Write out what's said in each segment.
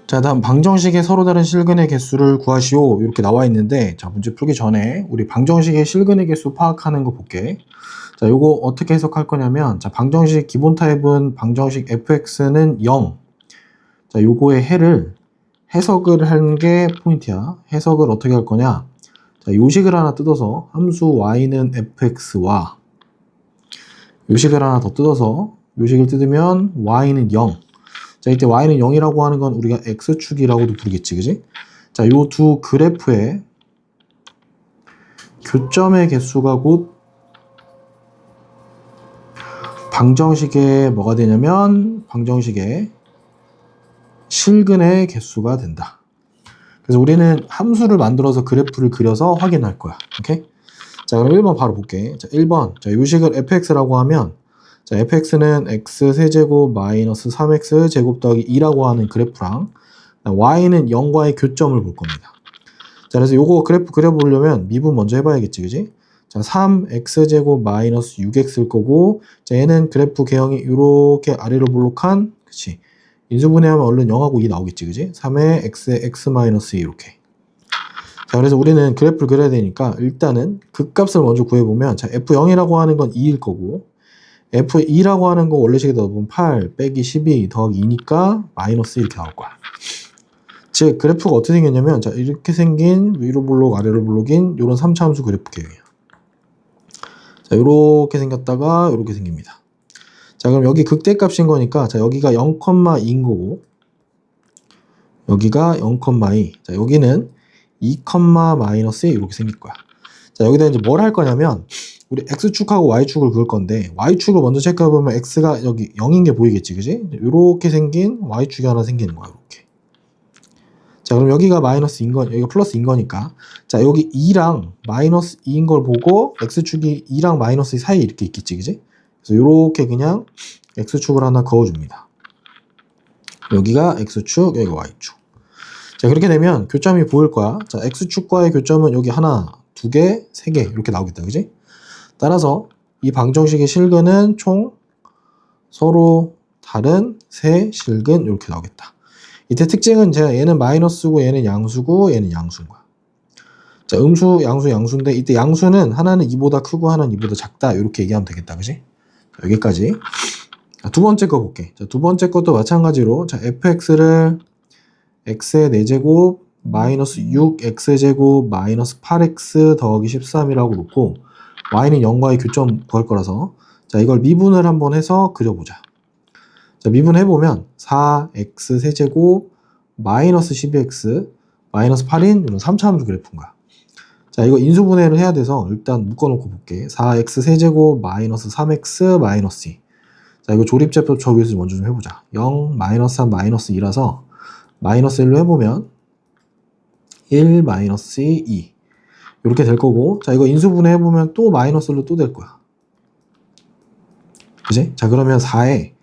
자, 다음 방정식의 서로 다른 실근의 개수를 구하시오. 이렇게 나와 있는데, 자, 문제 풀기 전에 우리 방정식의 실근의 개수 파악하는 거 볼게. 자, 요거 어떻게 해석할 거냐면, 자, 방정식 기본 타입은 방정식 fx는 0. 자, 요거의 해석을 하는 게 포인트야. 해석을 어떻게 할 거냐? 자, 요식을 하나 뜯어서 함수 y는 fx와 요식을 하나 더 뜯어서 요식을 뜯으면 y는 0. 자, 이때 y는 0이라고 하는 건 우리가 x축이라고도 부르겠지, 그지? 자, 요 두 그래프의 교점의 개수가 곧 방정식의 뭐가 되냐면 방정식의 실근의 개수가 된다. 그래서 우리는 함수를 만들어서 그래프를 그려서 확인할 거야. 오케이? 자, 그럼 1번 바로 볼게. 자, 1번. 자, 요식을 fx라고 하면 자, fx는 x 세제곱 마이너스 3x 제곱 더하기 2라고 하는 그래프랑 y는 0과의 교점을 볼 겁니다. 자, 그래서 요거 그래프 그려보려면 미분 먼저 해봐야겠지, 그지? 자, 3x 제곱 마이너스 6x일 거고, 자, 얘는 그래프 개형이 이렇게 아래로 볼록한, 그치? 인수분해하면 얼른 0하고 2 나오겠지, 그지? 3에 x에 x 마이너스 2 이렇게. 자, 그래서 우리는 그래프를 그려야 되니까 일단은 극값을 먼저 구해보면, 자, f0이라고 하는 건 2일 거고, f2라고 하는 거 원래식에 넣어보면 8 빼기 12 더하기 2니까 마이너스 이렇게 나올 거야. 즉 그래프가 어떻게 생겼냐면 자, 이렇게 생긴 위로 볼록 아래로 볼록인 이런 3차 함수 그래프 개형이에요. 자, 이렇게 생겼다가 이렇게 생깁니다. 자, 그럼 여기 극대값인 거니까 자, 여기가 0,2인 거고 여기가 0,2. 자, 여기는 2, 마이너스 이렇게 생길 거야. 자, 여기다 이제 뭘 할 거냐면 우리 x축하고 y축을 그을 건데 y축을 먼저 체크해 보면 x가 여기 0인 게 보이겠지, 그지? 이렇게 생긴 y축이 하나 생기는 거야, 이렇게. 자, 그럼 여기가 마이너스인 건, 여기가 플러스인 거니까. 자, 여기 2랑 마이너스 2인 걸 보고, x축이 2랑 마이너스 2 사이에 이렇게 있겠지, 그지? 그래서 요렇게 그냥 x축을 하나 그어줍니다. 여기가 x축, 여기가 y축. 자, 그렇게 되면 교점이 보일 거야. 자, x축과의 교점은 여기 하나, 두 개, 세 개, 이렇게 나오겠다, 그지? 따라서 이 방정식의 실근은 총 서로 다른 세 실근, 이렇게 나오겠다. 이때 특징은 제가 얘는 마이너스고 얘는 양수고 얘는 양수인 거야. 자, 음수, 양수, 양수인데 이때 양수는 하나는 2보다 크고 하나는 2보다 작다 이렇게 얘기하면 되겠다, 그지? 자, 여기까지. 자, 두 번째 거 볼게. 자, 두 번째 것도 마찬가지로 자, fx를 x의 4제곱 마이너스 6x제곱 마이너스 8x 더하기 13이라고 놓고 y는 0과의 교점 구할 거라서 자, 이걸 미분을 한번 해서 그려보자. 자, 미분해보면 4x 세제곱 마이너스 12x 마이너스 8인 이런 3차 함수 그래프인 거야. 자, 이거 인수분해를 해야 돼서 일단 묶어놓고 볼게. 4x 세제곱 마이너스 3x 마이너스 2. 자, 이거 조립제법 적용해서 먼저 좀 해보자. 0 마이너스 3 마이너스 2라서 마이너스 1로 해보면 1 마이너스 2 이렇게 될 거고, 자, 이거 인수분해 해보면 또 마이너스 1로 또 될 거야. 그지? 자, 그러면 4에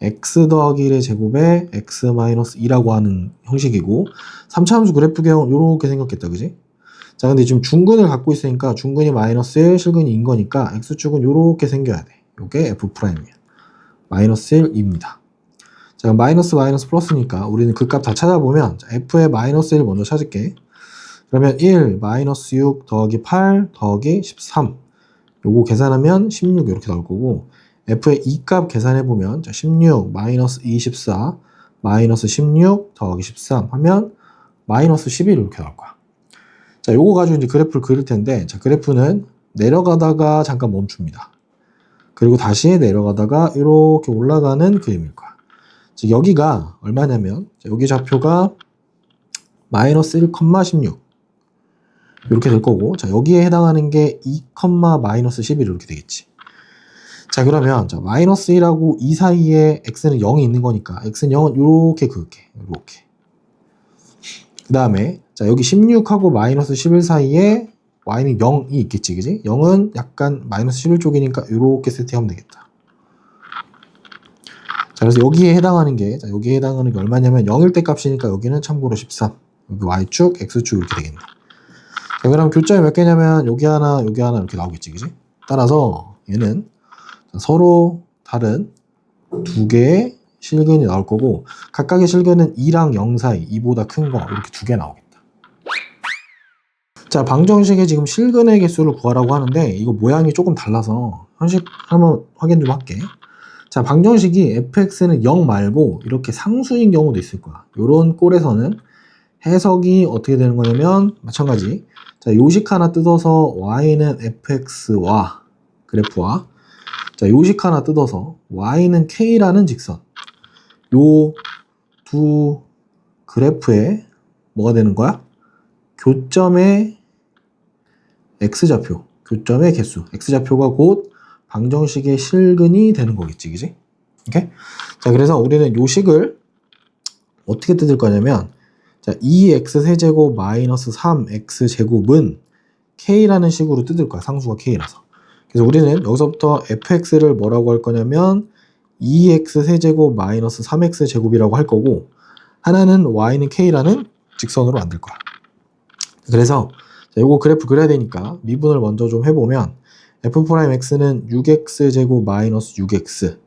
x 더하기 1의 제곱에 x 마이너스 2라고 하는 형식이고 3차 함수 그래프 개형은 이렇게 생겼겠다, 그지? 자, 근데 지금 중근을 갖고 있으니까 중근이 마이너스 1, 실근이 2인 거니까 x축은 이렇게 생겨야 돼. 이게 f'이야. 마이너스 1, 2입니다. 자, 마이너스 마이너스 플러스니까 우리는 그 값 다 찾아보면 자, f의 마이너스 1 먼저 찾을게. 그러면 1 마이너스 6 더하기 8 더하기 13 요거 계산하면 16 이렇게 나올 거고 f의 2값 계산해보면 16 마이너스 24 마이너스 16 더하기 13 하면 마이너스 11 이렇게 나올 거야. 자, 요거 가지고 이제 그래프를 그릴 텐데 자, 그래프는 내려가다가 잠깐 멈춥니다. 그리고 다시 내려가다가 이렇게 올라가는 그림일 거야. 즉 여기가 얼마냐면 자, 여기 좌표가 마이너스 1,16 이렇게 될 거고 자, 여기에 해당하는 게 2, 마이너스 11 이렇게 되겠지. 자, 그러면 자, 마이너스 1하고 2 사이에 x는 0이 있는 거니까 x는 0은 이렇게 그을게. 이렇게. 그 다음에 자, 여기 16하고 마이너스 11 사이에 y는 0이 있겠지, 그지? 0은 약간 마이너스 11 쪽이니까 이렇게 세팅하면 되겠다. 자, 그래서 여기에 해당하는 게 자, 여기에 해당하는 게 얼마냐면 0일 때 값이니까 여기는 참고로 13. 여기 y축, x축 이렇게 되겠네. 자, 그럼 교점이 몇 개냐면 여기 하나 이렇게 나오겠지, 그지? 따라서 얘는 서로 다른 두 개의 실근이 나올 거고, 각각의 실근은 2랑 0 사이, 2보다 큰 거 이렇게 두 개 나오겠다. 자, 방정식에 지금 실근의 개수를 구하라고 하는데 이거 모양이 조금 달라서 현식 한번 확인 좀 할게. 자, 방정식이 fx는 0 말고 이렇게 상수인 경우도 있을 거야. 요런 꼴에서는 해석이 어떻게 되는 거냐면 마찬가지. 자, 요식 하나 뜯어서 y는 fx와 그래프와, 자, 요식 하나 뜯어서 y는 k라는 직선, 요 두 그래프에 뭐가 되는 거야? 교점의 x좌표, 교점의 개수, x좌표가 곧 방정식의 실근이 되는 거겠지, 그지? 오케이? 자, 그래서 우리는 요 식을 어떻게 뜯을 거냐면, 자, 2x 세제곱 마이너스 3x 제곱은 k라는 식으로 뜯을 거야, 상수가 k라서. 그래서 우리는 여기서부터 fx를 뭐라고 할 거냐면 2x 세제곱 마이너스 3x 제곱이라고 할 거고, 하나는 y는 k라는 직선으로 만들 거야. 그래서 자, 요거 그래프 그려야 되니까 미분을 먼저 좀 해보면 f'x는 6x 제곱 마이너스 6x,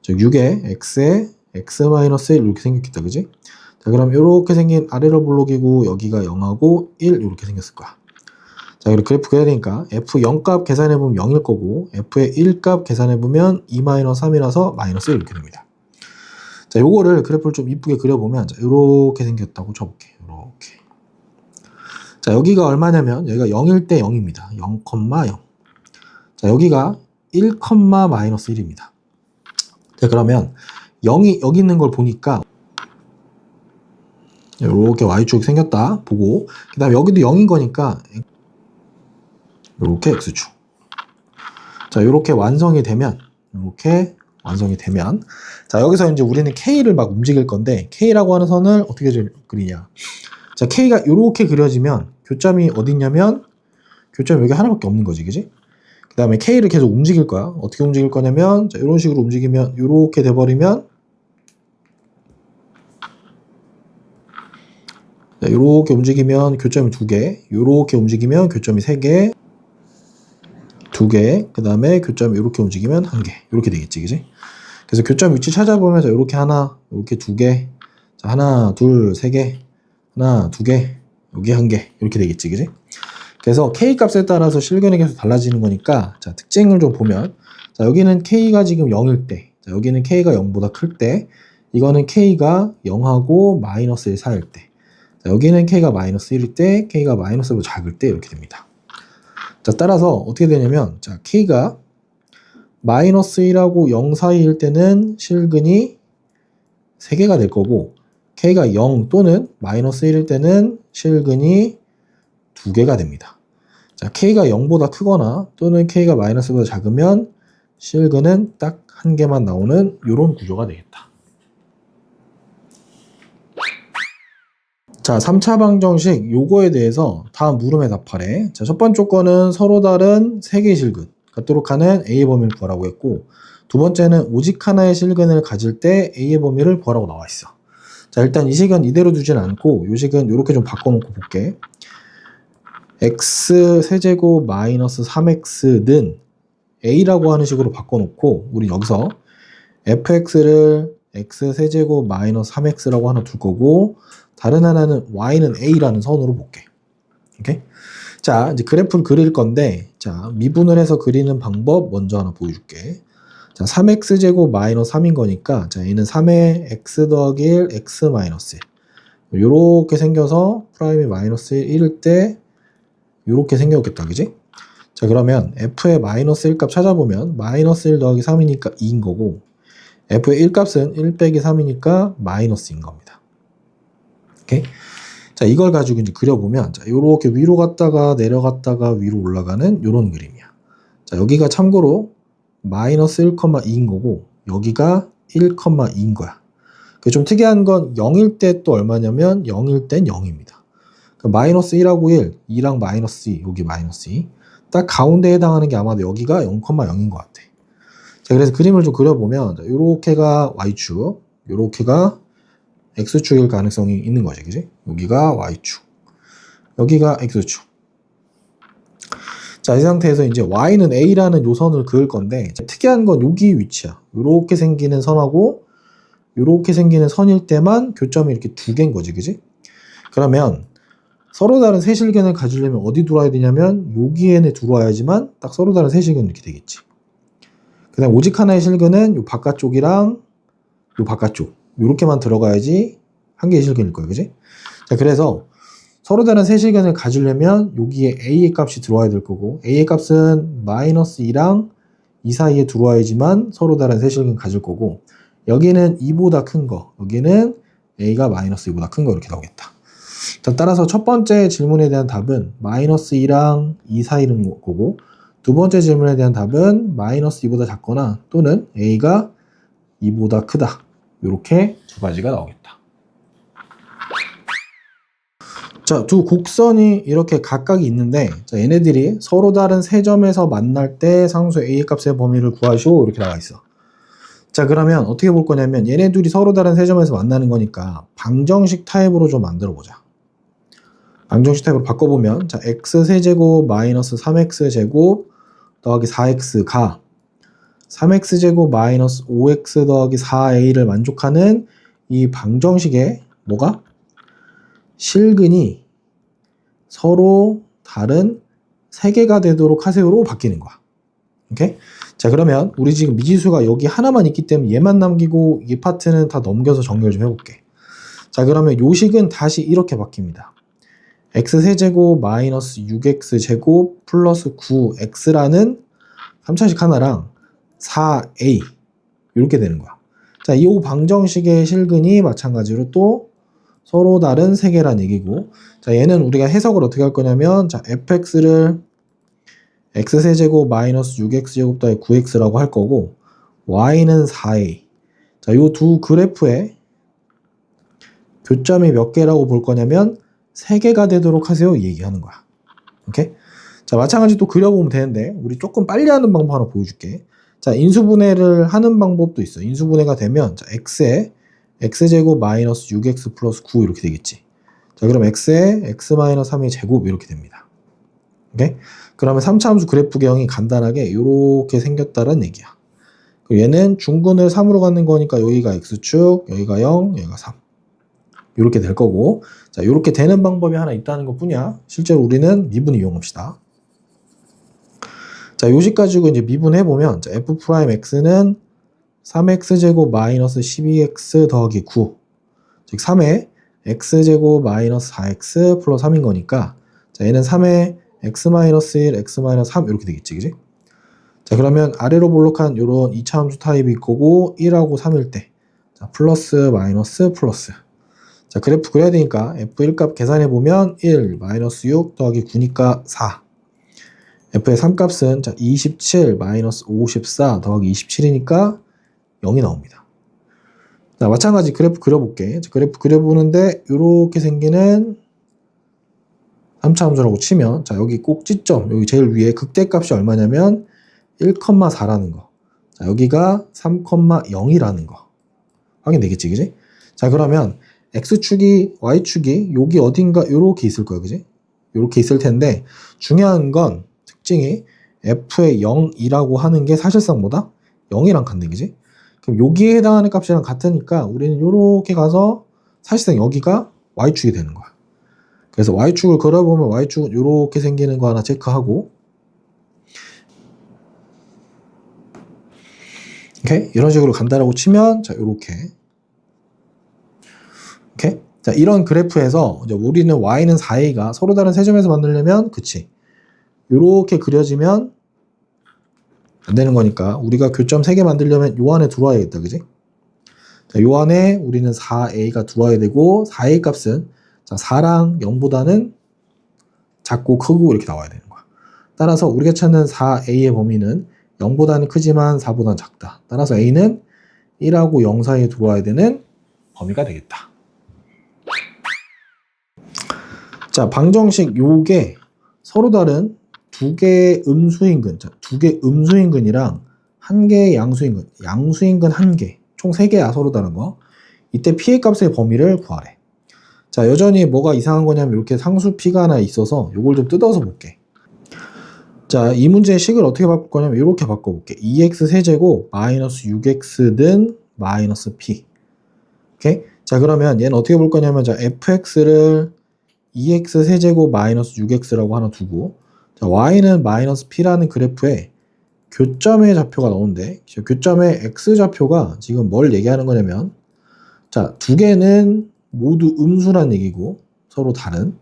즉 6에 x에 x 마이너스 1 이렇게 생겼겠다, 그지? 자, 그럼 이렇게 생긴 아래로 블록이고 여기가 0하고 1 이렇게 생겼을 거야. 자, 그리고 그래프 그려야 되니까 f 0값 계산해보면 0일 거고 f의 1값 계산해보면 2 마이너스 3이라서 마이너스 1 이렇게 됩니다. 자, 요거를 그래프를 좀 이쁘게 그려보면 자, 이렇게 생겼다고 쳐볼게. 이렇게. 자, 여기가 얼마냐면 여기가 0일 때 0입니다. 0,0. 자, 여기가 1, 마이너스 1입니다. 자, 그러면 0이 여기 있는 걸 보니까 이렇게 y축이 생겼다 보고, 그 다음에 여기도 0인 거니까 이렇게 x축. 자, 이렇게 완성이 되면 자, 여기서 이제 우리는 k를 막 움직일 건데 k라고 하는 선을 어떻게 그리냐. 자, k가 이렇게 그려지면 교점이 어디 있냐면 교점이 여기 하나밖에 없는 거지, 그지? 그 다음에 k를 계속 움직일 거야. 어떻게 움직일 거냐면 자, 이런 식으로 움직이면 이렇게 돼버리면, 자, 이렇게 움직이면 교점이 2개, 이렇게 움직이면 교점이 3개, 2개, 그 다음에 교점이 이렇게 움직이면 1개, 이렇게 되겠지, 그지? 그래서 교점 위치 찾아보면서 이렇게 하나, 이렇게 2개, 자, 하나, 둘, 3개, 하나, 2개, 여기 1개, 이렇게 되겠지, 그지? 그래서 k 값에 따라서 실근의 개수 달라지는 거니까, 자, 특징을 좀 보면, 자, 여기는 k가 지금 0일 때, 자, 여기는 k가 0보다 클 때, 이거는 k가 0하고 마이너스 1 사이일 때, 자, 여기는 k가 마이너스 1일 때, k가 마이너스 1보다 작을 때 이렇게 됩니다. 자, 따라서 어떻게 되냐면, 자, k가 마이너스 1하고 0 사이일 때는 실근이 3개가 될 거고, k가 0 또는 마이너스 1일 때는 실근이 2개가 됩니다. 자, k가 0보다 크거나 또는 k가 마이너스보다 작으면 실근은 딱 1개만 나오는 이런 구조가 되겠다. 자, 3차 방정식 요거에 대해서 다음 물음에 답하래. 자, 첫 번째 조건은 서로 다른 3개의 실근 갖도록 하는 A의 범위를 구하라고 했고, 두 번째는 오직 하나의 실근을 가질 때 A의 범위를 구하라고 나와 있어. 자, 일단 이 식은 이대로 두진 않고 이 식은 이렇게 좀 바꿔놓고 볼게. x 세제곱 마이너스 3x는 A라고 하는 식으로 바꿔놓고, 우리 여기서 fx를 x 세제곱 마이너스 3x라고 하나 둘 거고, 다른 하나는 y는 A라는 선으로 볼게. 오케이? 자, 이제 그래프를 그릴 건데, 자, 미분을 해서 그리는 방법 먼저 하나 보여줄게. 자, 3x제곱 마이너스 3인 거니까, 자, 얘는 3의 x 더하기 1, x 마이너스 1. 요렇게 생겨서 프라임이 마이너스 1일 때, 요렇게 생겼겠다, 그지? 자, 그러면 f의 마이너스 1 값 찾아보면, 마이너스 1 더하기 3이니까 2인 거고, f의 1 값은 1 빼기 3이니까 마이너스인 겁니다. 오케이? 자, 이걸 가지고 이제 그려보면, 자, 요렇게 위로 갔다가 내려갔다가 위로 올라가는 요런 그림이야. 자, 여기가 참고로 마이너스 1,2인 거고, 여기가 1,2인 거야. 좀 특이한 건 0일 때 또 얼마냐면, 0일 땐 0입니다. 마이너스 1하고 1, 2랑 마이너스 2, 여기 마이너스 2. 딱 가운데에 해당하는 게 아마도 여기가 0,0인 것 같아. 자, 그래서 그림을 좀 그려보면, 자, 요렇게가 y축, 요렇게가 x축일 가능성이 있는 거지, 그지? 여기가 y축, 여기가 x축. 자, 이 상태에서 이제 y는 a라는 요선을 그을 건데, 특이한 건 여기 위치야. 요렇게 생기는 선하고 이렇게 생기는 선일 때만 교점이 이렇게 두 개인 거지, 그지? 그러면 서로 다른 세 실근을 가지려면 어디 들어와야 되냐면 여기에는 들어와야지만 딱 서로 다른 세 실근 이렇게 되겠지. 그다음 오직 하나의 실근은 요 바깥쪽이랑 요 바깥쪽 요렇게만 들어가야지 한 개의 실근일 거예요, 그지? 자, 그래서 서로 다른 세 실근을 가지려면 여기에 a의 값이 들어와야 될 거고 a의 값은 마이너스 2랑 2 사이에 들어와야지만 서로 다른 세 실근 가질 거고 여기는 2보다 큰 거, 여기는 a가 마이너스 2보다 큰 거 이렇게 나오겠다. 자, 따라서 첫 번째 질문에 대한 답은 마이너스 2랑 2 사이는 거고 두 번째 질문에 대한 답은 마이너스 2보다 작거나 또는 a가 2보다 크다. 이렇게 두 가지가 나오겠다. 자, 두 곡선이 이렇게 각각이 있는데 자, 얘네들이 서로 다른 세 점에서 만날 때 상수 a의 값의 범위를 구하시오 이렇게 나와 있어. 자, 그러면 어떻게 볼 거냐면 얘네 둘이 서로 다른 세 점에서 만나는 거니까 방정식 타입으로 좀 만들어 보자. 방정식 타입으로 바꿔보면 자, x세제곱 마이너스 3x제곱 더하기 4x가 3x제곱 마이너스 5x 더하기 4a를 만족하는 이 방정식의 뭐가? 실근이 서로 다른 세 개가 되도록 하세요로 바뀌는 거야. 오케이? 자, 그러면 우리 지금 미지수가 여기 하나만 있기 때문에 얘만 남기고 이 파트는 다 넘겨서 정리를 좀 해볼게. 자, 그러면 요식은 다시 이렇게 바뀝니다. x세제곱 마이너스 6x제곱 플러스 9x라는 3차식 하나랑 4a 이렇게 되는 거야. 자, 이 방정식의 실근이 마찬가지로 또 서로 다른 세 개란 얘기고 자, 얘는 우리가 해석을 어떻게 할 거냐면 자, fx를 x세제곱 마이너스 6x제곱 더하기 9x라고 할 거고 y는 4a 자, 요 두 그래프의 교점이 몇 개라고 볼 거냐면 3개가 되도록 하세요 이 얘기하는 거야. 오케이? 자, 마찬가지 또 그려보면 되는데 우리 조금 빨리 하는 방법 하나 보여줄게. 자, 인수분해를 하는 방법도 있어. 인수분해가 되면 자, x에 x제곱 마이너스 6x 플러스 9 이렇게 되겠지. 자, 그럼 x에 x 마이너스 3의 제곱 이렇게 됩니다. 오케이? 그러면 3차 함수 그래프 개형이 간단하게 이렇게 생겼다는 얘기야. 그리고 얘는 중근을 3으로 갖는 거니까 여기가 x축, 여기가 0, 여기가 3 이렇게 될 거고 자, 이렇게 되는 방법이 하나 있다는 것 뿐이야. 실제로 우리는 미분 이용합시다. 자, 요식 가지고 이제 미분해보면 자, f'x는 3x제곱 마이너스 12x 더하기 9 즉 3의 x제곱 마이너스 4x 플러스 3인 거니까 자, 얘는 3의 x 마이너스 1, x 마이너스 3 이렇게 되겠지, 그지? 자, 그러면 아래로 볼록한 요런 2차 함수 타입이 있고 1하고 3일 때 자, 플러스 마이너스 플러스 자, 그래프 그려야 되니까 f1 값 계산해보면 1 마이너스 6 더하기 9니까 4 f의 3값은 자, 27 마이너스 54 더하기 27이니까 0이 나옵니다. 자, 마찬가지 그래프 그려볼게. 자, 그래프 그려보는데 이렇게 생기는 3차 함수라고 치면 자, 여기 꼭지점 여기 제일 위에 극대값이 얼마냐면 1,4라는 거 자, 여기가 3,0이라는 거 확인되겠지, 그지? 자, 그러면 x축이 y축이 여기 어딘가 이렇게 있을 거예요, 그지? 이렇게 있을 텐데 중요한 건 특징이 f의 0이라고 하는 게 사실상 뭐다? 0이랑 같네, 그지? 그럼 여기에 해당하는 값이랑 같으니까 우리는 이렇게 가서 사실상 여기가 y축이 되는 거야. 그래서 y축을 그려보면 y축은 이렇게 생기는 거 하나 체크하고 오케이? 이런 식으로 간다라고 치면 자, 이렇게 오케이? 자, 이런 그래프에서 이제 우리는 y는 4a가 서로 다른 세 점에서 만들려면 그치? 이렇게 그려지면 안 되는 거니까 우리가 교점 3개 만들려면 요 안에 들어와야겠다, 그지? 자, 요 안에 우리는 4a가 들어와야 되고 4a 값은 자, 4랑 0보다는 작고 크고 이렇게 나와야 되는 거야. 따라서 우리가 찾는 4a의 범위는 0보다는 크지만 4보다는 작다. 따라서 a는 1하고 0 사이에 들어와야 되는 범위가 되겠다. 자, 방정식 요게 서로 다른 두 개의 음수인근, 자, 두 개의 음수인근이랑 한 개의 양수인근, 양수인근 한 개, 총 3개야 서로 다른 거. 이때 p의 값의 범위를 구하래. 자, 여전히 뭐가 이상한 거냐면 이렇게 상수 p가 하나 있어서 요걸 좀 뜯어서 볼게. 자, 이 문제의 식을 어떻게 바꿀 거냐면 이렇게 바꿔볼게. 2x 세제곱 마이너스 6x는 마이너스 p. 오케이? 자, 그러면 얘는 어떻게 볼 거냐면, 자, fx를 2x 세제곱 마이너스 6x라고 하나 두고, 자, y는 마이너스 p라는 그래프에 교점의 좌표가 나오는데, 교점의 x좌표가 지금 뭘 얘기하는 거냐면, 자, 두 개는 모두 음수란 얘기고, 서로 다른,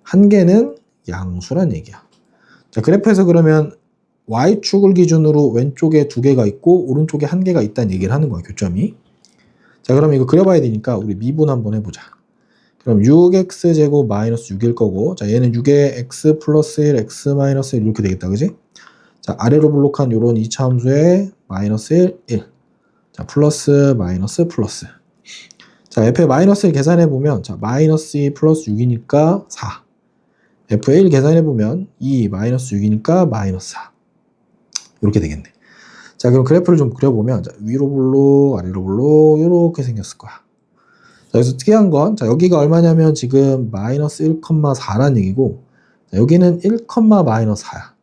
한 개는 양수란 얘기야. 자, 그래프에서 그러면 y축을 기준으로 왼쪽에 두 개가 있고, 오른쪽에 한 개가 있다는 얘기를 하는 거야, 교점이. 자, 그럼 이거 그려봐야 되니까, 우리 미분 한번 해보자. 그럼 6x제곱 마이너스 6일 거고, 자, 얘는 6에 x 플러스 1, x 마이너스 1 이렇게 되겠다, 그지? 자, 아래로 블록한 요런 2차 함수에 마이너스 1, 1. 자, 플러스, 마이너스, 플러스. 자, f의 마이너스 1 계산해보면, 자, 마이너스 2 플러스 6이니까 4. f의 1 계산해보면, 2 마이너스 6이니까 마이너스 4. 이렇게 되겠네. 자, 그럼 그래프를 좀 그려보면, 자, 위로 블록, 아래로 블록, 이렇게 생겼을 거야. 자, 여기서 특이한 건, 자, 여기가 얼마냐면 지금 마이너스 1,4란 얘기고, 자, 여기는 1, 마이너스 4야.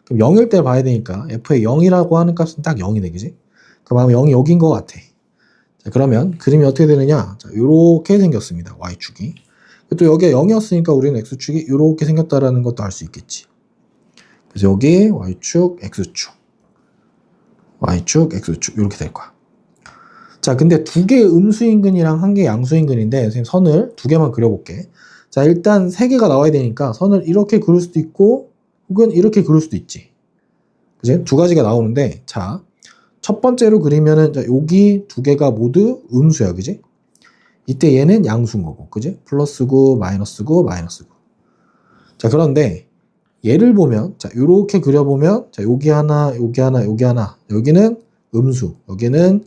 그럼 0일 때 봐야 되니까 f의 0이라고 하는 값은 딱 0이네, 그지? 그럼 아마 0이 여기인 것 같아. 자, 그러면 그림이 어떻게 되느냐? 자, 요렇게 생겼습니다. y축이. 또 여기가 0이었으니까 우리는 x축이 요렇게 생겼다라는 것도 알 수 있겠지. 그래서 여기 y축, x축. y축, x축. 이렇게 될 거야. 자, 근데 두 개의 음수인근이랑 한 개의 양수인근인데, 선생님 선을 두 개만 그려볼게. 자, 일단 세 개가 나와야 되니까 선을 이렇게 그릴 수도 있고, 혹은 이렇게 그릴 수도 있지. 그지? 두 가지가 나오는데, 자, 첫 번째로 그리면은, 자, 여기 두 개가 모두 음수야, 그지? 이때 얘는 양수인 거고, 그지? 플러스고, 마이너스고, 마이너스고. 자, 그런데 얘를 보면, 자, 요렇게 그려보면, 자, 여기 하나, 여기 하나, 여기 하나. 여기는 음수, 여기는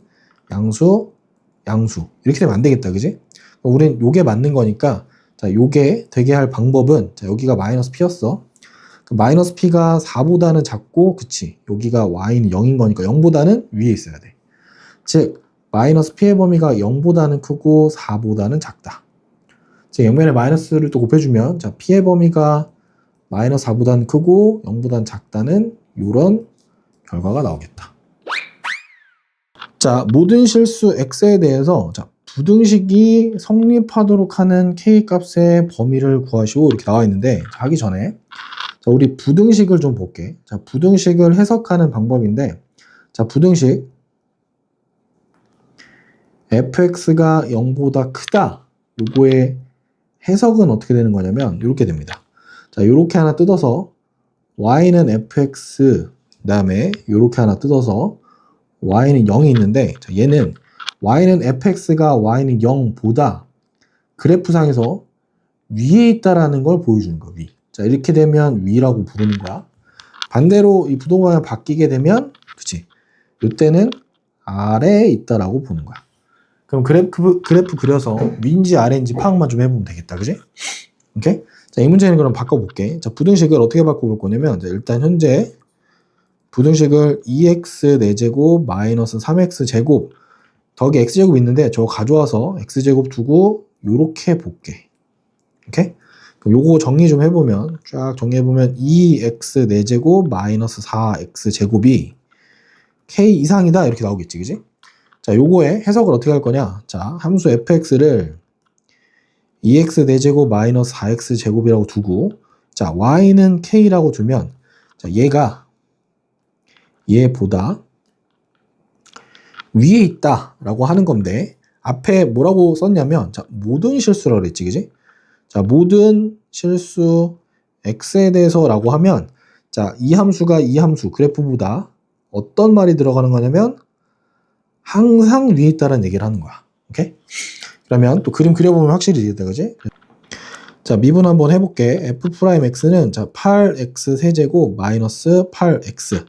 양수, 양수. 이렇게 되면 안 되겠다, 그지? 우린 요게 맞는 거니까, 자, 요게 되게 할 방법은, 자, 여기가 마이너스 p였어. 마이너스 p가 4보다는 작고, 그치? 여기가 y는 0인 거니까 0보다는 위에 있어야 돼. 즉, 마이너스 p의 범위가 0보다는 크고 4보다는 작다. 즉, 옆면에 마이너스를 또 곱해주면, 자, p의 범위가 마이너스 4보다는 크고 0보다는 작다는 이런 결과가 나오겠다. 자, 모든 실수 x에 대해서, 자, 부등식이 성립하도록 하는 k 값의 범위를 구하시오. 이렇게 나와 있는데, 자, 하기 전에, 자, 우리 부등식을 좀 볼게. 자, 부등식을 해석하는 방법인데, 자, 부등식 fx가 0보다 크다. 요거의 해석은 어떻게 되는 거냐면 이렇게 됩니다. 자, 요렇게 하나 뜯어서 y는 fx, 그다음에 요렇게 하나 뜯어서 y는 0이 있는데, 자, 얘는 y는 fx가 y는 0보다 그래프상에서 위에 있다라는 걸 보여주는 거야, 위. 자, 이렇게 되면 위라고 부르는 거야. 반대로 이 부동방향 바뀌게 되면, 그치? 이때는 아래에 있다라고 보는 거야. 그럼 그래프 그려서 위인지 아래인지 파악만 좀 해보면 되겠다, 그지? 오케이? 자, 이 문제는 그럼 바꿔볼게. 자, 부등식을 어떻게 바꿔볼 거냐면, 자, 일단 현재 부등식을 2x 4제곱 마이너스 3x 제곱 더하기 x제곱 있는데 저거 가져와서 x제곱 두고 요렇게 볼게. 오케이? 그럼 요거 정리 좀 해보면, 쫙 정리해보면 2x 4제곱 마이너스 4x 제곱이 k 이상이다 이렇게 나오겠지, 그지? 자, 요거의 해석을 어떻게 할 거냐? 자, 함수 fx를 2x 4제곱 마이너스 4x 제곱이라고 두고, 자, y는 k라고 두면, 자, 얘가 얘보다 위에 있다라고 하는 건데, 앞에 뭐라고 썼냐면, 자, 모든 실수라고 그랬지, 그지? 자, 모든 실수 x에 대해서라고 하면, 자, 이 함수가 이 함수 그래프보다 어떤 말이 들어가는 거냐면 항상 위에 있다는 얘기를 하는 거야. 오케이? 그러면 또 그림 그려보면 확실히 되겠다, 그지? 자, 미분 한번 해볼게. f'x는 자 8x 세제곱 마이너스 8x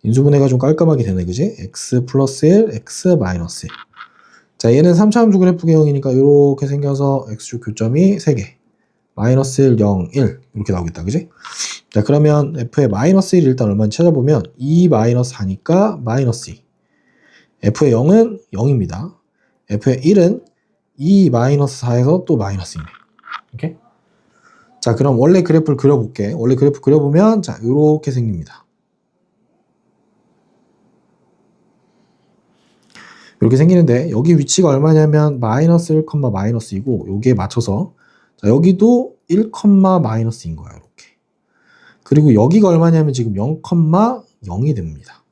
인수분해가 좀 깔끔하게 되네, 그지? x 플러스 1, x 마이너스 1. 자, 얘는 3차 함수 그래프 개형이니까 이렇게 생겨서 x축 교점이 3개. 마이너스 1, 0, 1 이렇게 나오겠다, 그지? 자, 그러면 f의 마이너스 1이 일단 얼마인지 찾아보면 2 마이너스 4니까 마이너스 2. f의 0은 0입니다. f의 1은 2 마이너스 4에서 또 마이너스 2네. 오케이? 자, 그럼 원래 그래프를 그려볼게. 원래 그래프 그려보면 자, 요렇게 생깁니다. 이렇게 생기는데 여기 위치가 얼마냐면 마이너스 1, 마이너스이고 여기에 맞춰서 자, 여기도 1, 마이너스인 거야. 이렇게. 그리고 여기가 얼마냐면 지금 0, 0이 됩니다.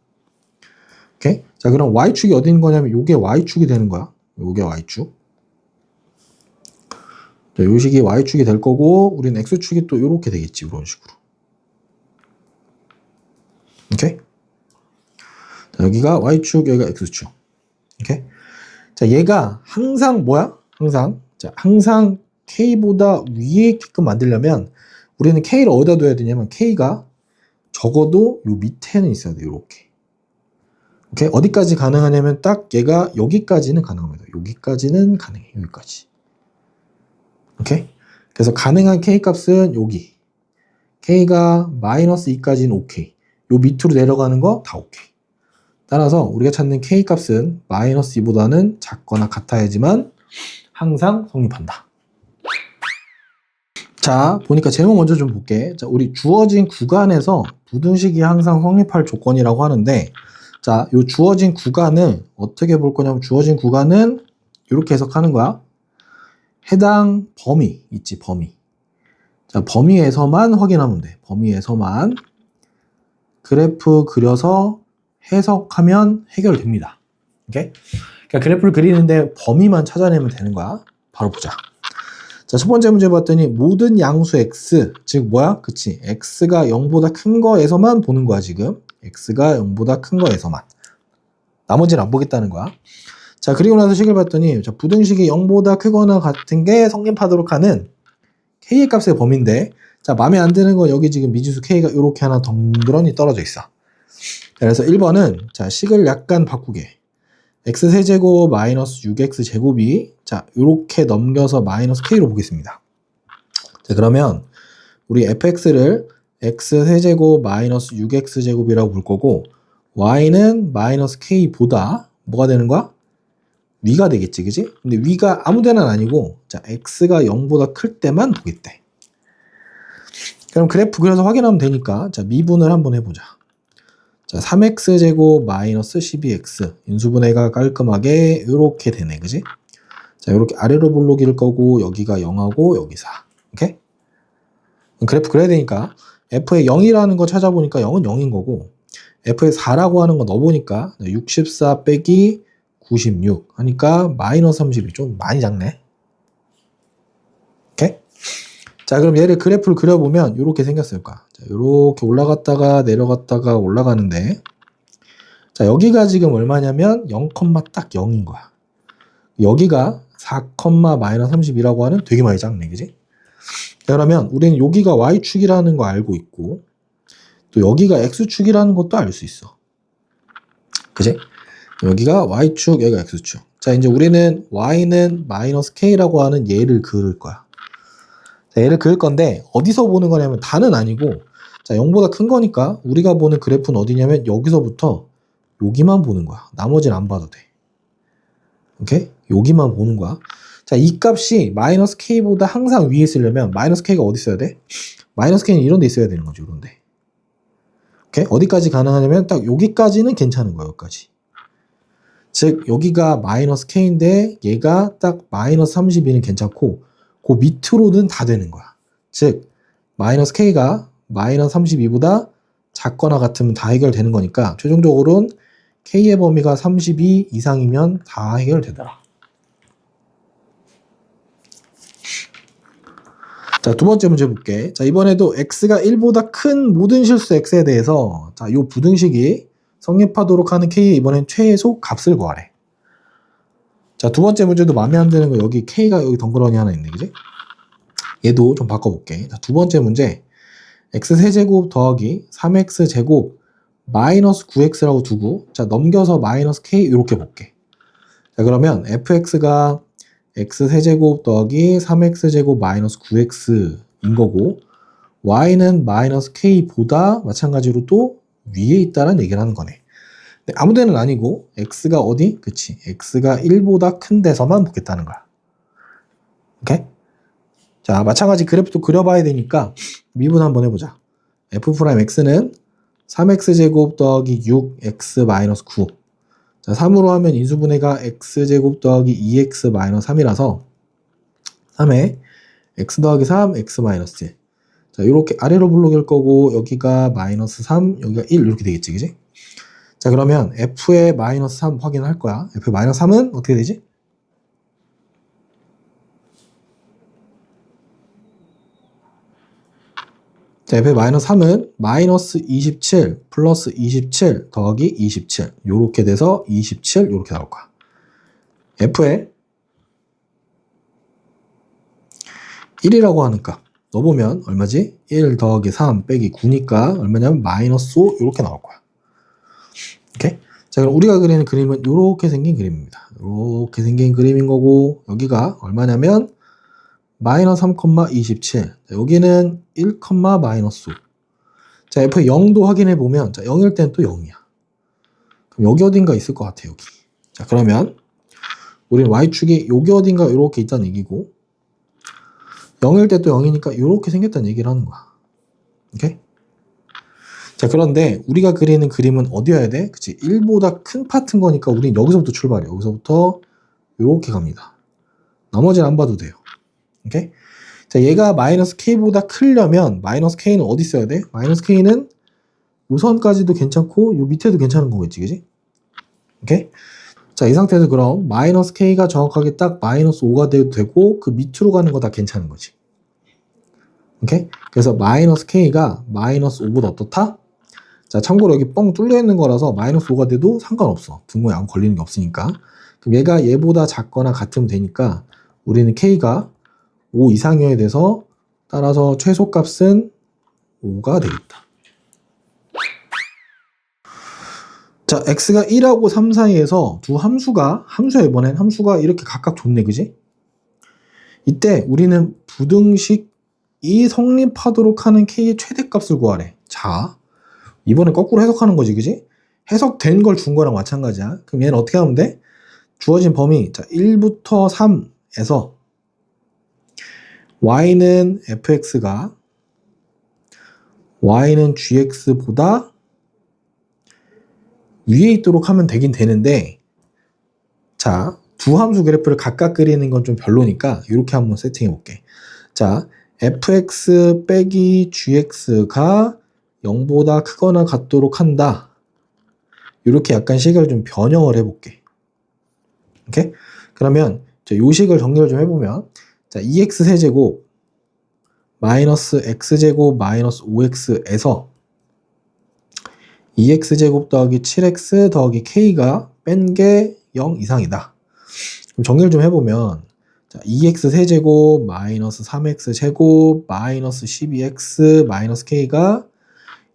오케이? 자, 그럼 y축이 어디 있는 거냐면 요게 y축이 되는 거야. 요게 y축. 자, 요 식이 y축이 될 거고 우리는 x축이 또 요렇게 되겠지. 이런 식으로. 오케이? 자, 여기가 y축, 여기가 x축. 오케이? 자, 얘가 항상 뭐야? 항상 k보다 위에 있게끔 만들려면 우리는 k를 어디다 둬야 되냐면 k가 적어도 요 밑에는 있어야 돼. 요렇게. 오케이? 어디까지 가능하냐면 딱 얘가 여기까지는 가능합니다. 여기까지는 가능해. 여기까지. 오케이? 그래서 가능한 k 값은 여기. k가 마이너스 2까지는 오케이. 요 밑으로 내려가는 거 다 오케이. 따라서 우리가 찾는 k 값은 마이너스 2보다는 작거나 같아야지만 항상 성립한다. 자, 보니까 제목 먼저 좀 볼게. 자, 우리 주어진 구간에서 부등식이 항상 성립할 조건이라고 하는데, 자, 요 주어진 구간을 어떻게 볼 거냐면, 주어진 구간은 이렇게 해석하는 거야. 해당 범위 있지, 범위. 자, 범위에서만 확인하면 돼. 범위에서만 그래프 그려서 해석하면 해결됩니다. 오케이? 그러니까 그래프를 그리는데 범위만 찾아내면 되는 거야. 바로 보자. 자, 첫 번째 문제 봤더니 모든 양수 x, 즉 뭐야? 그치? x가 0보다 큰 거에서만 보는 거야, 지금. x가 0보다 큰 거에서만. 나머지는 안 보겠다는 거야. 자, 그리고 나서 식을 봤더니 자, 부등식이 0보다 크거나 같은 게 성립하도록 하는 k의 값의 범위인데, 자, 마음에 안 드는 건 여기 지금 미지수 k가 이렇게 하나 덩그러니 떨어져 있어. 그래서 1번은 자, 식을 약간 바꾸게. x세제곱 마이너스 6x제곱이 자, 요렇게 넘겨서 마이너스 k로 보겠습니다. 자, 그러면 우리 fx를 x세제곱 마이너스 6x제곱이라고 볼 거고 y는 마이너스 k보다 뭐가 되는 거야? 위가 되겠지, 그지? 근데 위가 아무 데는 아니고 자, x가 0보다 클 때만 보겠대. 그럼 그래프 그려서 확인하면 되니까 자, 미분을 한번 해보자. 자, 3x제곱 마이너스 12x 인수분해가 깔끔하게 이렇게 되네, 그지? 자, 이렇게 아래로 볼록일 거고 여기가 0하고 여기 4. 오케이? 그래프 그려야 되니까 f의 0이라는 거 찾아보니까 0은 0인 거고 f의 4라고 하는 거 넣어보니까 64 빼기 96 하니까 마이너스 32. 좀 많이 작네. 오케이? 자, 그럼 얘를 그래프를 그려보면 이렇게 생겼을 거야. 자, 이렇게 올라갔다가 내려갔다가 올라가는데 자, 여기가 지금 얼마냐면 0, 딱 0인 거야. 여기가 4, 마이너스 32라고 하는 되게 많이 작네, 그지? 자, 그러면 우리는 여기가 y축이라는 거 알고 있고 또 여기가 x축이라는 것도 알 수 있어. 그지? 여기가 y축, 여기가 x축. 자, 이제 우리는 y는 마이너스 k라고 하는 얘를 그을 거야. 자, 얘를 그을 건데 어디서 보는 거냐면 다는 아니고 자, 0보다 큰 거니까 우리가 보는 그래프는 어디냐면 여기서부터 여기만 보는 거야. 나머지는 안 봐도 돼. 오케이? 여기만 보는 거야. 자, 이 값이 마이너스 k보다 항상 위에 있으려면 마이너스 k가 어디 있어야 돼? 마이너스 k는 이런 데 있어야 되는 거죠. 이런 데. 오케이? 어디까지 가능하냐면 딱 여기까지는 괜찮은 거야. 여기까지. 즉 여기가 마이너스 k인데 얘가 딱 마이너스 32는 괜찮고 그 밑으로는 다 되는 거야. 즉 마이너스 k가 마이너스 32보다 작거나 같으면 다 해결되는 거니까 최종적으로는 k의 범위가 32 이상이면 다 해결되더라. 자, 두 번째 문제 볼게. 자, 이번에도 x가 1보다 큰 모든 실수 x에 대해서 자, 요 부등식이 성립하도록 하는 k의 이번엔 최소 값을 구하래. 자, 두 번째 문제도 마음에 안 드는 거 여기 k가 여기 덩그러니 하나 있네, 그지? 얘도 좀 바꿔볼게. 자, 두 번째 문제 x세제곱 더하기 3x제곱 마이너스 9x라고 두고 자, 넘겨서 마이너스 k 이렇게 볼게. 자, 그러면 fx가 x세제곱 더하기 3x제곱 마이너스 9x인 거고 y는 마이너스 k보다 마찬가지로 또 위에 있다는 얘기를 하는 거네. 아무 데는 아니고 x가 어디? 그치, x가 1보다 큰 데서만 보겠다는 거야. 오케이? 자, 마찬가지 그래프도 그려봐야 되니까 미분 한번 해보자. f'x는 3x제곱 더하기 6x 마이너스 9. 자, 3으로 하면 인수분해가 x제곱 더하기 2x 마이너스 3이라서 3에 x 더하기 3, x 마이너스 1. 자, 이렇게 아래로 블록일 거고 여기가 마이너스 3, 여기가 1 이렇게 되겠지, 그지? 자, 그러면 f의 마이너스 3 확인할 거야. f의 마이너스 3은 어떻게 되지? 자, f의 마이너스 3은 마이너스 27 플러스 27 더하기 27 요렇게 돼서 27 요렇게 나올 거야. f의 1이라고 하니까 넣어보면 얼마지? 1 더하기 3 빼기 9니까 얼마냐면 마이너스 5 요렇게 나올 거야. 오케이? 자, 그럼 우리가 그리는 그림은 요렇게 생긴 그림입니다. 요렇게 생긴 그림인 거고 여기가 얼마냐면 마이너스 3,27. 여기는 1, 마이너스 5. 자, F 0도 확인해 보면, 자, 0일 때는 또 0이야. 그럼 여기 어딘가 있을 것 같아, 여기. 자, 그러면, 우리는 Y축이 여기 어딘가 이렇게 있다는 얘기고, 0일 때 또 0이니까 이렇게 생겼다는 얘기를 하는 거야. 오케이? 자, 그런데 우리가 그리는 그림은 어디여야 돼? 그치? 1보다 큰 파트인 거니까 우린 여기서부터 출발해. 여기서부터 이렇게 갑니다. 나머지는 안 봐도 돼요. 오케이? 자, 얘가 마이너스 k보다 크려면 마이너스 k는 어디 있어야 돼? 마이너스 k는 요 선까지도 괜찮고 요 밑에도 괜찮은 거겠지, 그지? 오케이? 자, 이 상태에서 그럼 마이너스 k가 정확하게 딱 마이너스 5가 돼도 되고 그 밑으로 가는 거 다 괜찮은 거지. 오케이? 그래서 마이너스 k가 마이너스 5보다 어떻다? 자, 참고로 여기 뻥 뚫려 있는 거라서 마이너스 5가 돼도 상관없어. 등호에 아무 걸리는 게 없으니까. 그럼 얘가 얘보다 작거나 같으면 되니까 우리는 k가 5 이상이어야 돼서 따라서 최소값은 5가 되겠다. 자, x가 1하고 3 사이에서 두 함수야 이번엔 함수가 이렇게 각각 줬네, 그지? 이때 우리는 부등식이 성립하도록 하는 k의 최대값을 구하래. 자, 이번엔 거꾸로 해석하는 거지, 그지? 해석된 걸 준 거랑 마찬가지야. 그럼 얘는 어떻게 하면 돼? 주어진 범위, 자, 1부터 3에서 y는 fx가 y는 gx보다 위에 있도록 하면 되긴 되는데, 자, 두 함수 그래프를 각각 그리는 건 좀 별로니까 이렇게 한번 세팅해 볼게. 자, fx 빼기 gx가 0보다 크거나 같도록 한다. 이렇게 약간 식을 좀 변형을 해볼게. 오케이? 그러면 요 식을 정리를 좀 해보면, 자, 2x 세제곱 마이너스 x제곱 마이너스 5x에서 2x제곱 더하기 7x 더하기 k가 뺀 게 0 이상이다. 그럼 정리를 좀 해보면, 자, 2x 세제곱 마이너스 3x 제곱 마이너스 12x 마이너스 k가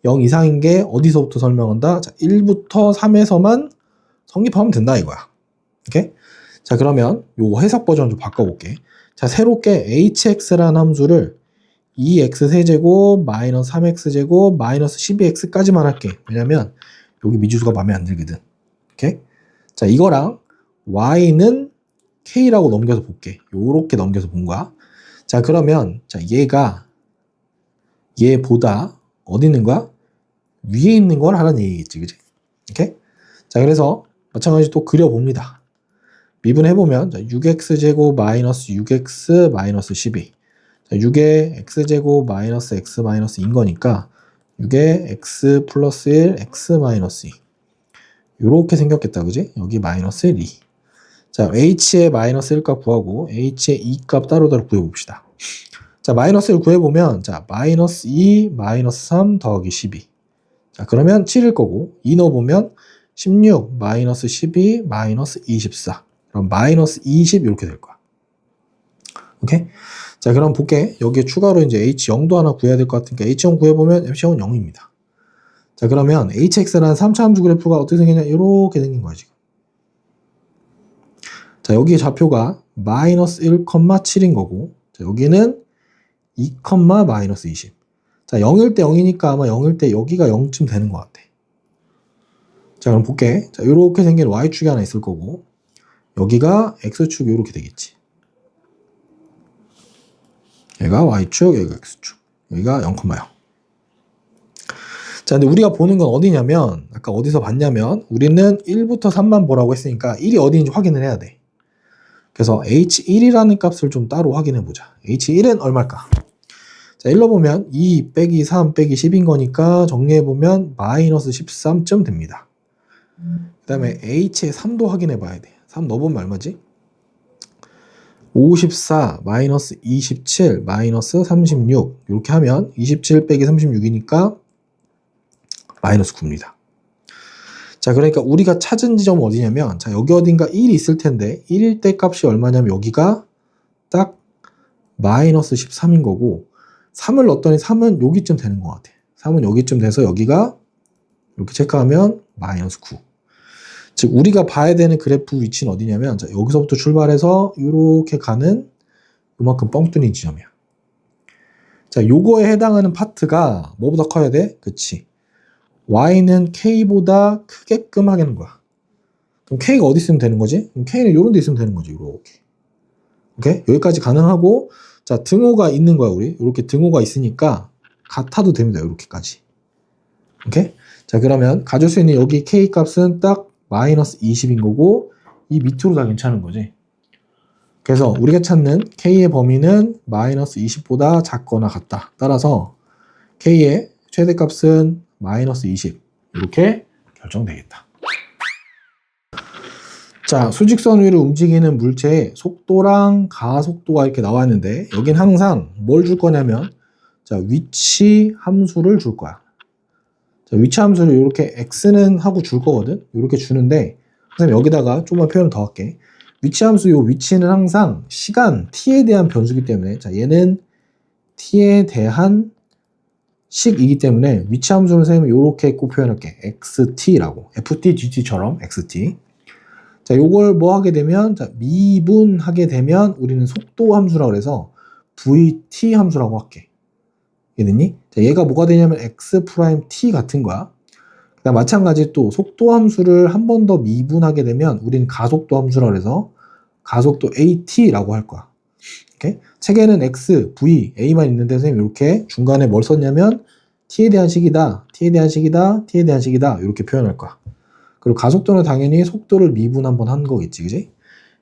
0 이상인 게 어디서부터 설명한다? 자, 1부터 3에서만 성립하면 된다 이거야. 오케이? 자, 그러면 요 해석 버전 좀 바꿔볼게. 자, 새롭게 hx라는 함수를 2x 세제곱 마이너스 3x 제곱 마이너스 12x까지만 할게. 왜냐면 여기 미지수가 마음에 안 들거든. 오케이? 자, 이거랑 y는 k라고 넘겨서 볼게. 요렇게 넘겨서 본 거야. 자, 그러면 자, 얘가 얘보다 어디 있는 거야? 위에 있는 걸 하라는 얘기겠지, 그지? 오케이? 자, 그래서 마찬가지로 또 그려봅니다. 미분해보면 6x제곱 마이너스 6x 마이너스 12. 자, 6의 x제곱 마이너스 x 마이너스 2인 거니까 6의 x 플러스 1 x 마이너스 2. 요렇게 생겼겠다, 그지? 여기 마이너스 1, 2. 자, h의 마이너스 1값 구하고 h의 2값 따로따로 구해봅시다. 자, 마이너스 1 구해보면 자, 마이너스 2 마이너스 3 더하기 12. 자, 그러면 7일 거고 2 넣어보면 16 마이너스 12 마이너스 24. 그럼 마이너스 20 이렇게 될 거야. 오케이? 자, 그럼 볼게. 여기에 추가로 이제 h0도 하나 구해야 될 것 같으니까 h0 구해보면 h0은 0입니다. 자, 그러면 hx라는 3차 함수 그래프가 어떻게 생겼냐? 이렇게 생긴 거야, 지금. 자, 여기 좌표가 마이너스 1,7인 거고, 자, 여기는 2, 마이너스 20. 자, 0일 때 0이니까 아마 0일 때 여기가 0쯤 되는 것 같아. 자, 그럼 볼게. 자, 이렇게 생긴 y축이 하나 있을 거고, 여기가 x축이 이렇게 되겠지. 얘가 y축, 여기가 x축. 여기가 0,0. 자, 근데 우리가 보는 건 어디냐면, 아까 어디서 봤냐면, 우리는 1부터 3만 보라고 했으니까 1이 어디인지 확인을 해야 돼. 그래서 H1이라는 값을 좀 따로 확인해 보자. H1은 얼마일까? 자, 1로 보면 2 빼기 3 빼기 10인 거니까 정리해 보면 마이너스 13점 됩니다. 그 다음에 H의 3도 확인해 봐야 돼. 3 넣어보면 얼마지? 54 마이너스 27 마이너스 36 이렇게 하면 27 빼기 36이니까 마이너스 9입니다. 자, 그러니까 우리가 찾은 지점은 어디냐면, 자, 여기 어딘가 1이 있을 텐데 1일 때 값이 얼마냐면 여기가 딱 마이너스 13인 거고, 3을 넣었더니 3은 여기쯤 되는 것 같아. 3은 여기쯤 돼서 여기가 이렇게 체크하면 마이너스 9. 즉 우리가 봐야 되는 그래프 위치는 어디냐면, 자, 여기서부터 출발해서 이렇게 가는 이만큼 뻥 뚫린 지점이야. 자, 요거에 해당하는 파트가 뭐보다 커야 돼? 그치. y는 k보다 크게끔 하는 거야. 그럼 k가 어디 있으면 되는 거지? 그럼 k는 이런 데 있으면 되는 거지. 이렇게. 오케이? 여기까지 가능하고, 자, 등호가 있는 거야, 우리. 이렇게 등호가 있으니까 같아도 됩니다. 이렇게까지. 오케이? 자, 그러면 가질 수 있는 여기 k 값은 딱 마이너스 20인 거고, 이 밑으로 다 괜찮은 거지. 그래서 우리가 찾는 k의 범위는 마이너스 20보다 작거나 같다. 따라서 k의 최대값은 마이너스 20 이렇게 결정되겠다. 자, 수직선 위를 움직이는 물체의 속도랑 가속도가 이렇게 나왔는데, 여긴 항상 뭘 줄 거냐면, 자, 위치 함수를 줄 거야. 자, 위치 함수를 이렇게 x는 하고 줄 거거든. 이렇게 주는데, 선생님 여기다가 조금만 표현을 더 할게. 위치 함수 요 위치는 항상 시간 t에 대한 변수이기 때문에, 자, 얘는 t에 대한 식이기 때문에 위치 함수를 선생님이 이렇게 꼭 표현할게. xt,라고. ft, gt처럼 xt. 자, 요걸 뭐 하게 되면, 자, 미분하게 되면 우리는 속도 함수라고 그래서 vt 함수라고 할게. 이해됐니? 자, 얘가 뭐가 되냐면 x't 같은 거야. 그다음 마찬가지 또 속도 함수를 한 번 더 미분하게 되면 우리는 가속도 함수라고 해서 가속도 at라고 할 거야. 오케이? 책에는 x, v, a만 있는데 선생님 이렇게 중간에 뭘 썼냐면 t에 대한 식이다, t에 대한 식이다, t에 대한 식이다 이렇게 표현할 거야. 그리고 가속도는 당연히 속도를 미분 한번 한 거겠지, 그지?